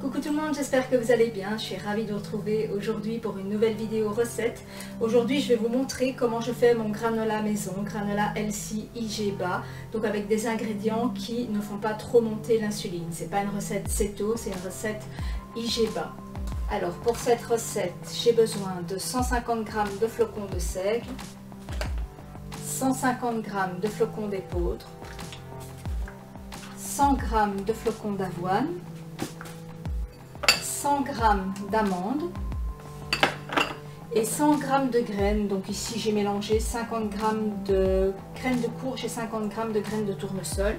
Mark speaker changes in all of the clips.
Speaker 1: Coucou tout le monde, j'espère que vous allez bien. Je suis ravie de vous retrouver aujourd'hui pour une nouvelle vidéo recette. Aujourd'hui, je vais vous montrer comment je fais mon granola maison, granola healthy IGBA, donc avec des ingrédients qui ne font pas trop monter l'insuline. C'est pas une recette céto, c'est une recette IGBA. Alors pour cette recette, j'ai besoin de 150 g de flocons de seigle, 150 g de flocons d'épeautre, 100 g de flocons d'avoine, 100 g d'amandes et 100 g de graines. Donc ici j'ai mélangé 50 g de graines de courge et 50 g de graines de tournesol,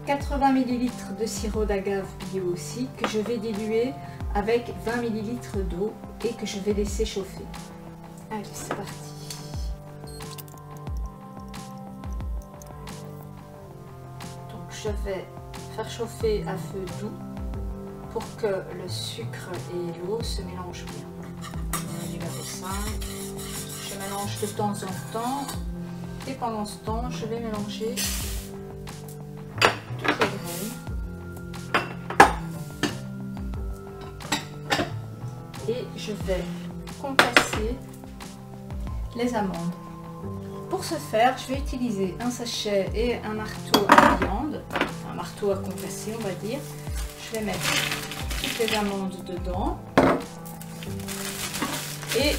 Speaker 1: 80 ml de sirop d'agave bio aussi que je vais diluer avec 20 ml d'eau et que je vais laisser chauffer. Allez, c'est parti. Donc je vais faire chauffer à feu doux pour que le sucre et l'eau se mélangent bien. Numéro 5, je mélange de temps en temps et pendant ce temps je vais mélanger toutes les graines et je vais compasser les amandes. Pour ce faire, je vais utiliser un sachet et un marteau à viande, un marteau à compasser on va dire. Je vais mettre toutes les amandes dedans et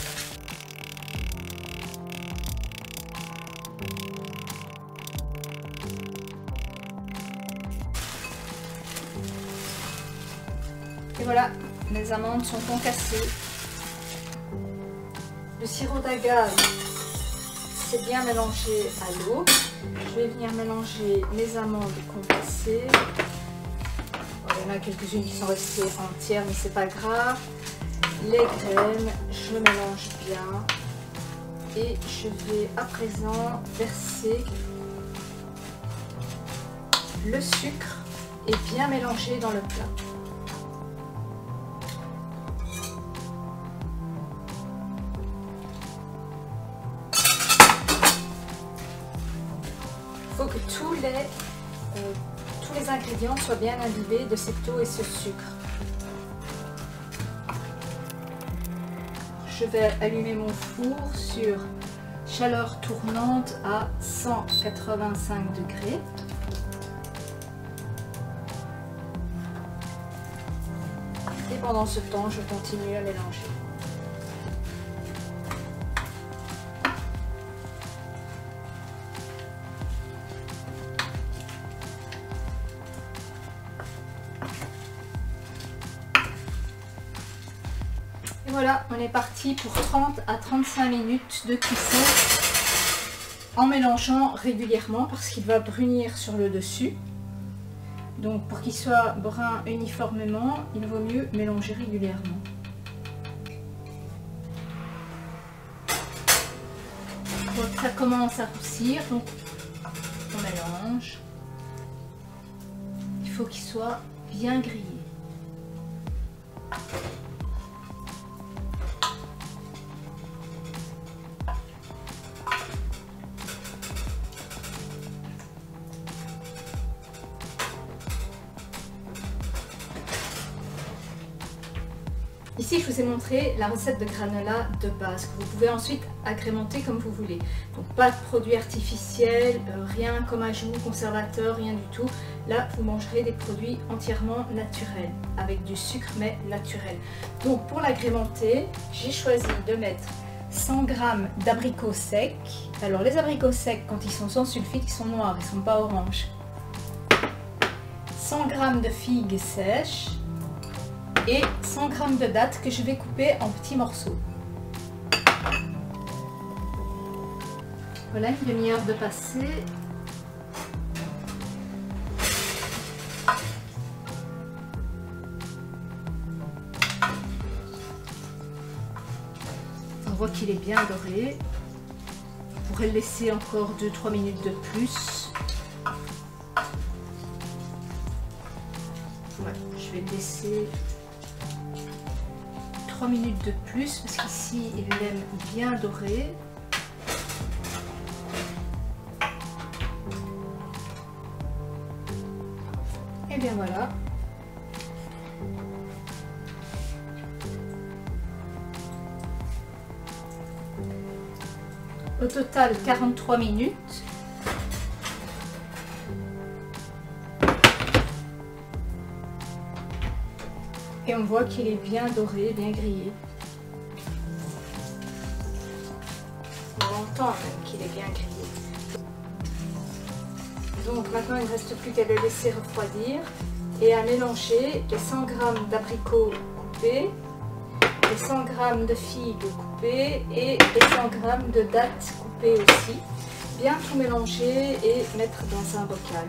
Speaker 1: voilà, les amandes sont concassées. Le sirop d'agave c'est bien mélangé à l'eau. Je vais venir mélanger les amandes concassées. Il y en a quelques-unes qui sont restées entières, mais c'est pas grave. Les graines, je mélange bien. Et je vais à présent verser le sucre et bien mélanger dans le plat. Il faut que tous les ingrédients soient bien imbibés de cette eau et ce sucre. Je vais allumer mon four sur chaleur tournante à 185 degrés. Et pendant ce temps, je continue à mélanger. Voilà, on est parti pour 30 à 35 minutes de cuisson en mélangeant régulièrement parce qu'il va brunir sur le dessus. Donc pour qu'il soit brun uniformément, il vaut mieux mélanger régulièrement. Donc ça commence à roussir, donc on mélange. Il faut qu'il soit bien grillé. Ici, je vous ai montré la recette de granola de base que vous pouvez ensuite agrémenter comme vous voulez. Donc pas de produits artificiels, rien comme ajout, conservateur, rien du tout. Là, vous mangerez des produits entièrement naturels, avec du sucre mais naturel. Donc pour l'agrémenter, j'ai choisi de mettre 100 g d'abricots secs. Alors les abricots secs, quand ils sont sans sulfite, ils sont noirs, ils ne sont pas oranges. 100 g de figues sèches. Et 100 g de dattes que je vais couper en petits morceaux. Voilà, une demi-heure de passé. On voit qu'il est bien doré. On pourrait le laisser encore 2-3 minutes de plus. Ouais, je vais le laisser 3 minutes de plus parce qu'ici il l'aime bien doré. Et bien voilà. au total 43 minutes. Et on voit qu'il est bien doré, bien grillé. On entend même qu'il est bien grillé. Donc maintenant il ne reste plus qu'à le laisser refroidir et à mélanger les 100 g d'abricots coupés, les 100 g de figues coupées et les 100 g de dattes coupées aussi. Bien tout mélanger et mettre dans un bocal.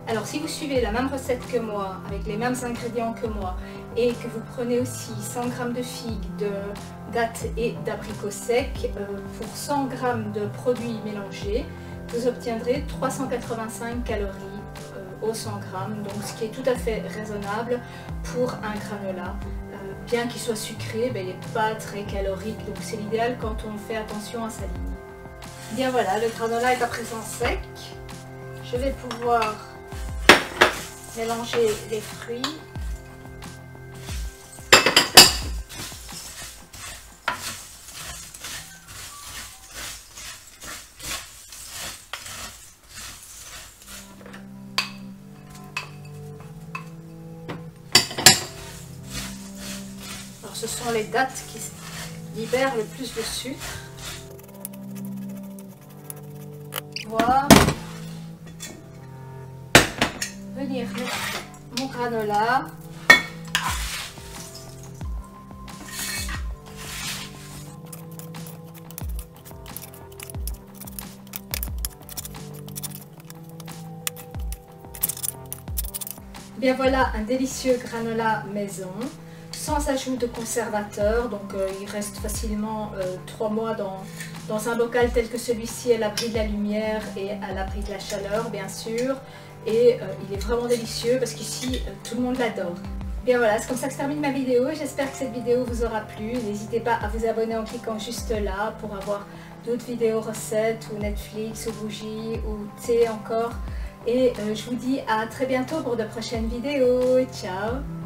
Speaker 1: Alors si vous suivez la même recette que moi, avec les mêmes ingrédients que moi, et que vous prenez aussi 100 g de figues, de dattes et d'abricots secs, pour 100 g de produits mélangés, vous obtiendrez 385 calories au 100 g, donc ce qui est tout à fait raisonnable pour un granola. Bien qu'il soit sucré, il n'est pas très calorique, donc c'est l'idéal quand on fait attention à sa ligne. Bien voilà, le granola est à présent sec. Je vais pouvoir mélanger les fruits. Alors ce sont les dattes qui libèrent le plus de sucre. Voilà. Venir mettre mon granola. Bien voilà un délicieux granola maison, sans ajout de conservateur, donc il reste facilement 3 mois dans un bocal tel que celui-ci, à l'abri de la lumière et à l'abri de la chaleur bien sûr. Et il est vraiment délicieux parce qu'ici tout le monde l'adore. Bien voilà, c'est comme ça que se termine ma vidéo. J'espère que cette vidéo vous aura plu. N'hésitez pas à vous abonner en cliquant juste là pour avoir d'autres vidéos recettes ou Netflix ou bougies ou thé encore. Et je vous dis à très bientôt pour de prochaines vidéos. Ciao!